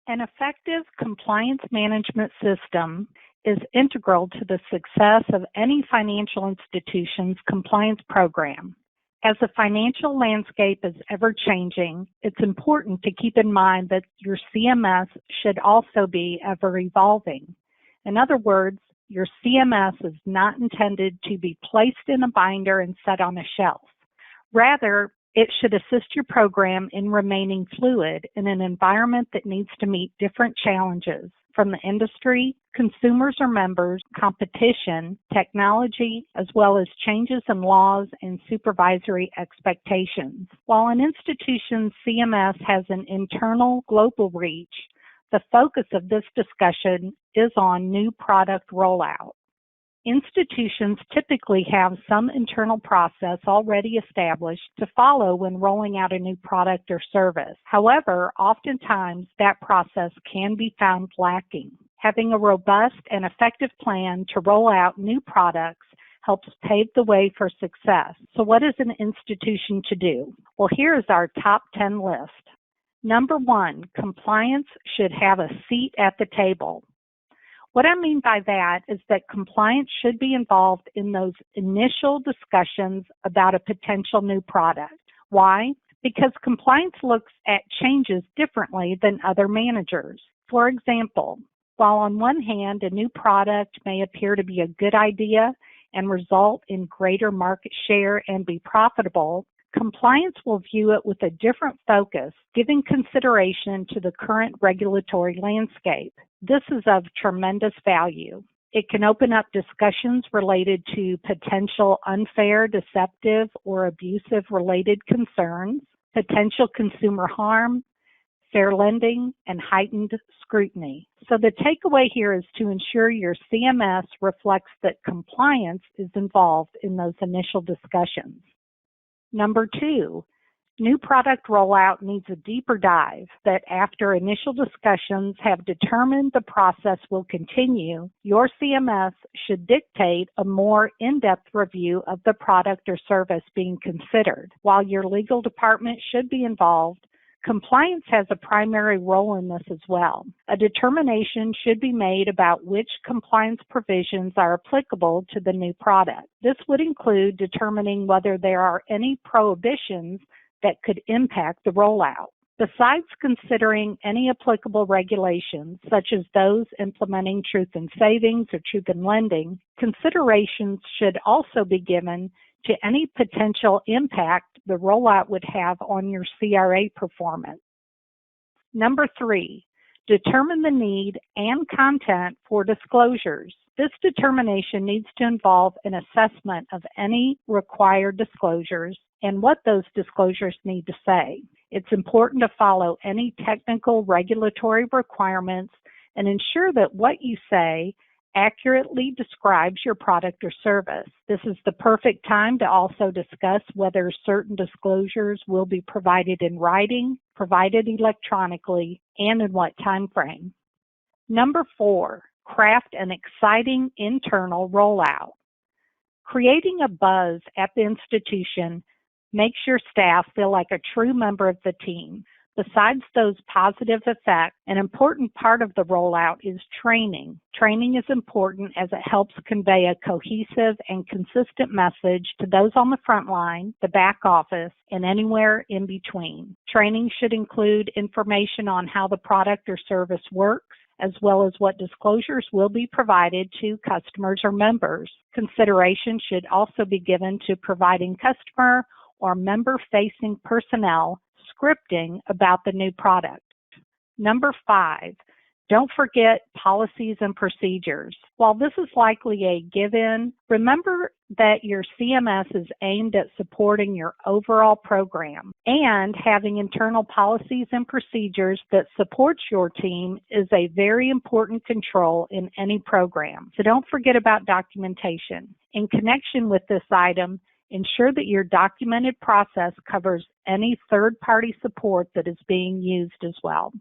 An effective compliance management system is integral to the success of any financial institution's compliance program. As the financial landscape is ever-changing, it's important to keep in mind that your CMS should also be ever-evolving. In other words, your CMS is not intended to be placed in a binder and set on a shelf. Rather, it should assist your program in remaining fluid in an environment that needs to meet different challenges from the industry, consumers or members, competition, technology, as well as changes in laws and supervisory expectations. While an institution's CMS has an internal global reach, the focus of this discussion is on new product rollout. Institutions typically have some internal process already established to follow when rolling out a new product or service. However, oftentimes that process can be found lacking. Having a robust and effective plan to roll out new products helps pave the way for success. So what is an institution to do? Well, here is our top 10 list. Number 1, compliance should have a seat at the table. What I mean by that is that compliance should be involved in those initial discussions about a potential new product. Why? Because compliance looks at changes differently than other managers. For example, while on one hand a new product may appear to be a good idea and result in greater market share and be profitable, compliance will view it with a different focus, giving consideration to the current regulatory landscape. This is of tremendous value. It can open up discussions related to potential unfair, deceptive, or abusive related concerns, potential consumer harm, fair lending, and heightened scrutiny. So the takeaway here is to ensure your CMS reflects that compliance is involved in those initial discussions. Number 2, new product rollout needs a deeper dive that after initial discussions have determined the process will continue, your CMS should dictate a more in-depth review of the product or service being considered. While your legal department should be involved, compliance has a primary role in this as well. A determination should be made about which compliance provisions are applicable to the new product. This would include determining whether there are any prohibitions that could impact the rollout. Besides considering any applicable regulations, such as those implementing truth in savings or truth in lending, considerations should also be given to any potential impact the rollout would have on your CRA performance. Number 3, determine the need and content for disclosures. This determination needs to involve an assessment of any required disclosures and what those disclosures need to say. It's important to follow any technical regulatory requirements and ensure that what you say accurately describes your product or service. This is the perfect time to also discuss whether certain disclosures will be provided in writing, provided electronically, and in what time frame. Number 4, craft an exciting internal rollout. Creating a buzz at the institution makes your staff feel like a true member of the team. Besides those positive effects, an important part of the rollout is training. Training is important as it helps convey a cohesive and consistent message to those on the front line, the back office, and anywhere in between. Training should include information on how the product or service works, as well as what disclosures will be provided to customers or members. Consideration should also be given to providing customer or member-facing personnel scripting about the new product. Number 5, don't forget policies and procedures. While this is likely a given, remember that your CMS is aimed at supporting your overall program, and having internal policies and procedures that support your team is a very important control in any program. So don't forget about documentation. In connection with this item, ensure that your documented process covers any third-party support that is being used as well.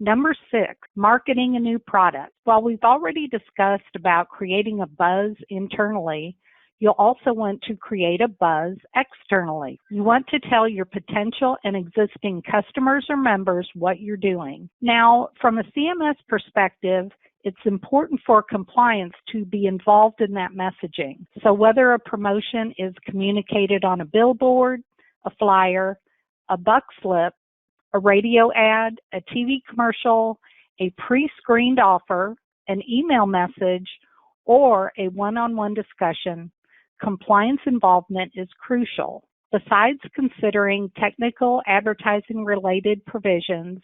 Number 6, marketing a new product. While we've already discussed about creating a buzz internally, You'll also want to create a buzz externally. You want to tell your potential and existing customers or members what you're doing. Now, from a CMS perspective, it's important for compliance to be involved in that messaging. So whether a promotion is communicated on a billboard, a flyer, a buck slip, a radio ad, a TV commercial, a pre-screened offer, an email message, or a one-on-one discussion, compliance involvement is crucial. Besides considering technical advertising-related provisions,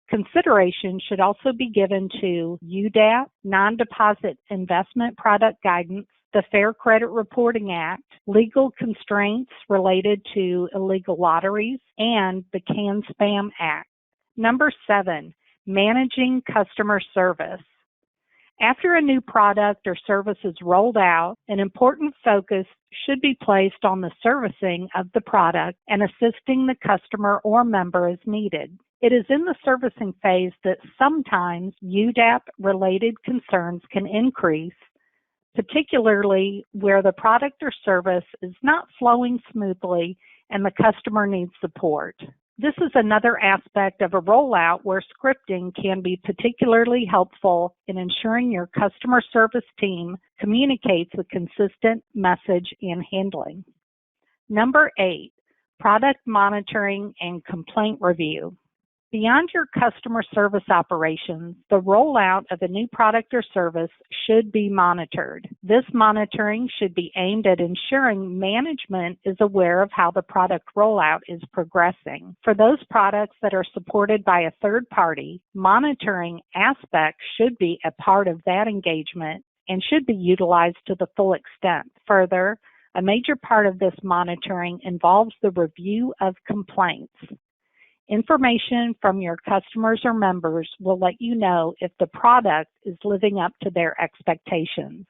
consideration should also be given to UDAP, non-deposit investment product guidance, the Fair Credit Reporting Act, legal constraints related to illegal lotteries, and the CAN-SPAM Act. Number 7, managing customer service. After a new product or service is rolled out, an important focus should be placed on the servicing of the product and assisting the customer or member as needed. It is in the servicing phase that sometimes UDAP-related concerns can increase, particularly where the product or service is not flowing smoothly and the customer needs support. This is another aspect of a rollout where scripting can be particularly helpful in ensuring your customer service team communicates a consistent message and handling. Number 8, product monitoring and complaint review. Beyond your customer service operations, the rollout of a new product or service should be monitored. This monitoring should be aimed at ensuring management is aware of how the product rollout is progressing. For those products that are supported by a third party, monitoring aspects should be a part of that engagement and should be utilized to the full extent. Further, a major part of this monitoring involves the review of complaints. Information from your customers or members will let you know if the product is living up to their expectations.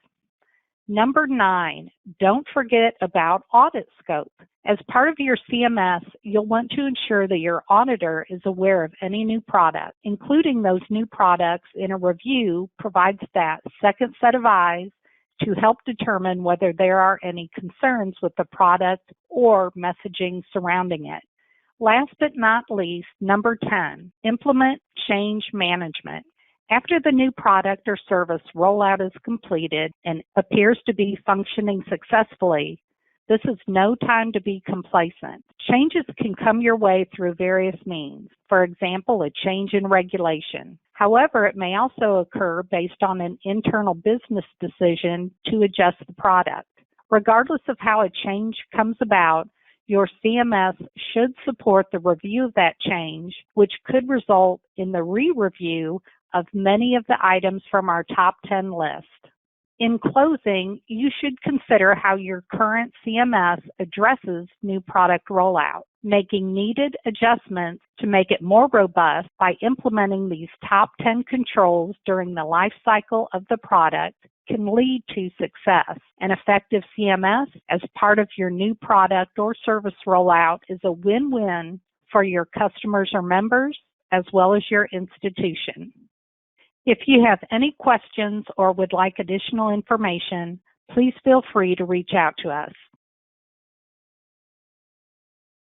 Number 9, don't forget about audit scope. As part of your CMS, you'll want to ensure that your auditor is aware of any new product. Including those new products in a review provides that second set of eyes to help determine whether there are any concerns with the product or messaging surrounding it. Last but not least, number 10, implement change management. After the new product or service rollout is completed and appears to be functioning successfully, this is no time to be complacent. Changes can come your way through various means. For example, a change in regulation. However, it may also occur based on an internal business decision to adjust the product. Regardless of how a change comes about, your CMS should support the review of that change, which could result in the re-review of many of the items from our top 10 list. In closing, you should consider how your current CMS addresses new product rollout. Making needed adjustments to make it more robust by implementing these top 10 controls during the life cycle of the product can lead to success. An effective CMS as part of your new product or service rollout is a win-win for your customers or members as well as your institution. If you have any questions or would like additional information, please feel free to reach out to us.